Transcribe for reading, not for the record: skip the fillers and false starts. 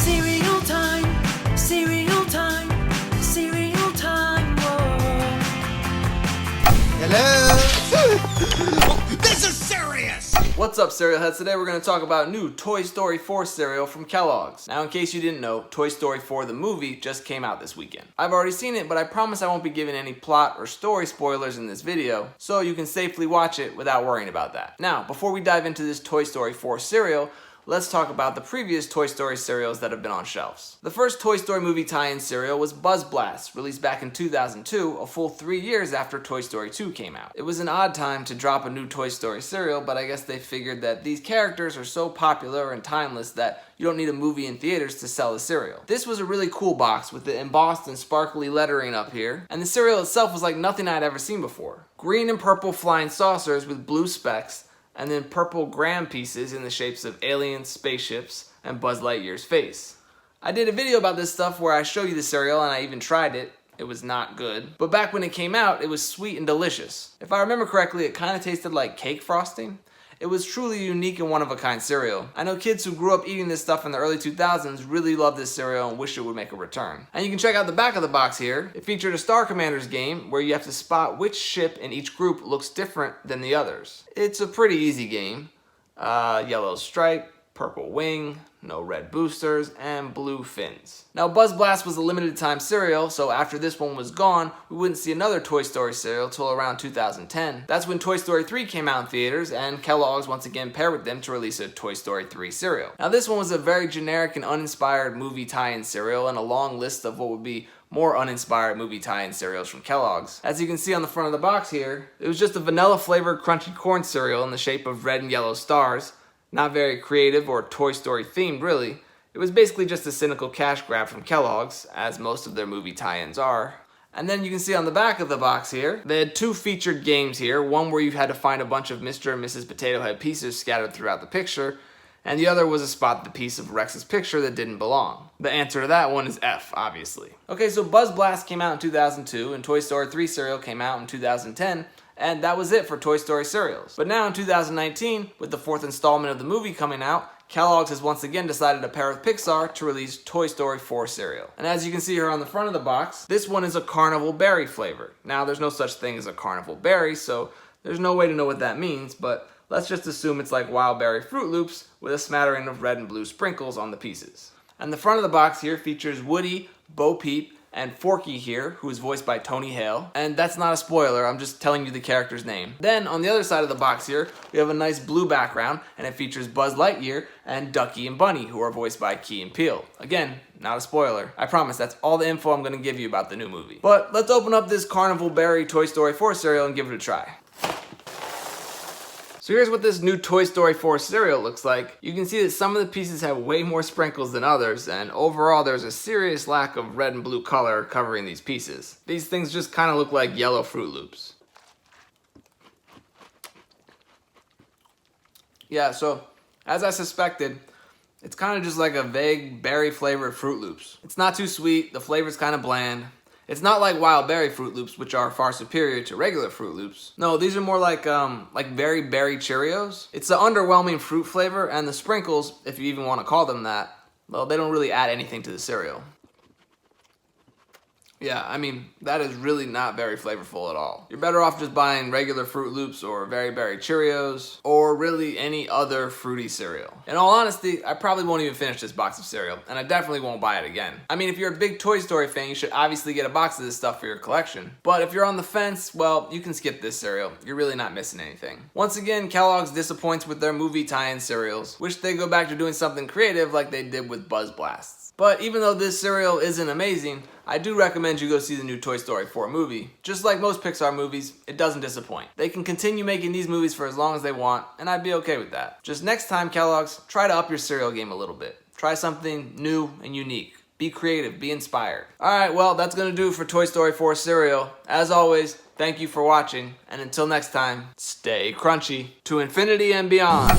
Cereal time, cereal time, cereal time, whoa. Hello? This is serious! What's up, cereal heads? Today we're going to talk about new Toy Story 4 cereal from Kellogg's. Now, in case you didn't know, Toy Story 4 the movie just came out this weekend. I've already seen it, but I promise I won't be giving any plot or story spoilers in this video, so you can safely watch it without worrying about that. Now, before we dive into this Toy Story 4 cereal, let's talk about the previous Toy Story cereals that have been on shelves. The first Toy Story movie tie-in cereal was Buzz Blast, released back in 2002, a full 3 years after Toy Story 2 came out. It was an odd time to drop a new Toy Story cereal, but I guess they figured that these characters are so popular and timeless that you don't need a movie in theaters to sell the cereal. This was a really cool box with the embossed and sparkly lettering up here, and the cereal itself was like nothing I'd ever seen before. Green and purple flying saucers with blue specks, and then purple graham pieces in the shapes of aliens, spaceships, and Buzz Lightyear's face. I did a video about this stuff where I show you the cereal and I even tried it. It was not good. But back when it came out, it was sweet and delicious. If I remember correctly, it kind of tasted like cake frosting. It was truly unique and one-of-a-kind cereal. I know kids who grew up eating this stuff in the early 2000s really loved this cereal and wish it would make a return. And you can check out the back of the box here. It featured a Star Commanders game where you have to spot which ship in each group looks different than the others. It's a pretty easy game. Yellow stripe, purple wing, no red boosters, and blue fins. Now, Buzz Blast was a limited time cereal, so after this one was gone, we wouldn't see another Toy Story cereal till around 2010. That's when Toy Story 3 came out in theaters, and Kellogg's once again paired with them to release a Toy Story 3 cereal. Now, this one was a very generic and uninspired movie tie-in cereal, and a long list of what would be more uninspired movie tie-in cereals from Kellogg's. As you can see on the front of the box here, it was just a vanilla flavored crunchy corn cereal in the shape of red and yellow stars. Not very creative or Toy Story themed, really. It was basically just a cynical cash grab from Kellogg's, as most of their movie tie-ins are. And then you can see on the back of the box here, they had two featured games here. One where you had to find a bunch of Mr. and Mrs. Potato Head pieces scattered throughout the picture, and the other was to spot the piece of Rex's picture that didn't belong. The answer to that one is F, obviously. Okay, so Buzz Blast came out in 2002, and Toy Story 3 cereal came out in 2010, and that was it for Toy Story cereals. But now in 2019, with the fourth installment of the movie coming out, Kellogg's has once again decided to pair with Pixar to release Toy Story 4 cereal. And as you can see here on the front of the box, this one is a carnival berry flavor. Now, there's no such thing as a carnival berry, so there's no way to know what that means, but let's just assume it's like wild berry Fruit Loops with a smattering of red and blue sprinkles on the pieces. And the front of the box here features Woody, Bo Peep, and Forky here, who is voiced by Tony Hale. And that's not a spoiler, I'm just telling you the character's name. Then, on the other side of the box here, we have a nice blue background, and it features Buzz Lightyear and Ducky and Bunny, who are voiced by Key and Peele. Again, not a spoiler. I promise that's all the info I'm going to give you about the new movie. But let's open up this Carnival Berry Toy Story 4 cereal and give it a try. So here's what this new Toy Story 4 cereal looks like. You can see that some of the pieces have way more sprinkles than others, and overall there's a serious lack of red and blue color covering these pieces. These things just kind of look like yellow Fruit Loops. Yeah, so as I suspected, it's kind of just like a vague berry flavored Fruit Loops. It's not too sweet, the flavor's kind of bland. It's not like wild berry Fruit Loops, which are far superior to regular Fruit Loops. No, these are more like very berry Cheerios. It's the underwhelming fruit flavor, and the sprinkles, if you even want to call them that, well, they don't really add anything to the cereal. Yeah, I mean, that is really not very flavorful at all. You're better off just buying regular Fruit Loops or Very Berry Cheerios or really any other fruity cereal. In all honesty, I probably won't even finish this box of cereal, and I definitely won't buy it again. I mean, if you're a big Toy Story fan, you should obviously get a box of this stuff for your collection. But if you're on the fence, well, you can skip this cereal. You're really not missing anything. Once again, Kellogg's disappoints with their movie tie-in cereals. Wish they'd go back to doing something creative like they did with Buzz Blasts. But even though this cereal isn't amazing, I do recommend you go see the new Toy Story 4 movie. Just like most Pixar movies, it doesn't disappoint. They can continue making these movies for as long as they want, and I'd be okay with that. Just next time, Kellogg's, try to up your cereal game a little bit. Try something new and unique. Be creative, be inspired. Alright, well, that's gonna do it for Toy Story 4 cereal. As always, thank you for watching, and until next time, stay crunchy to infinity and beyond.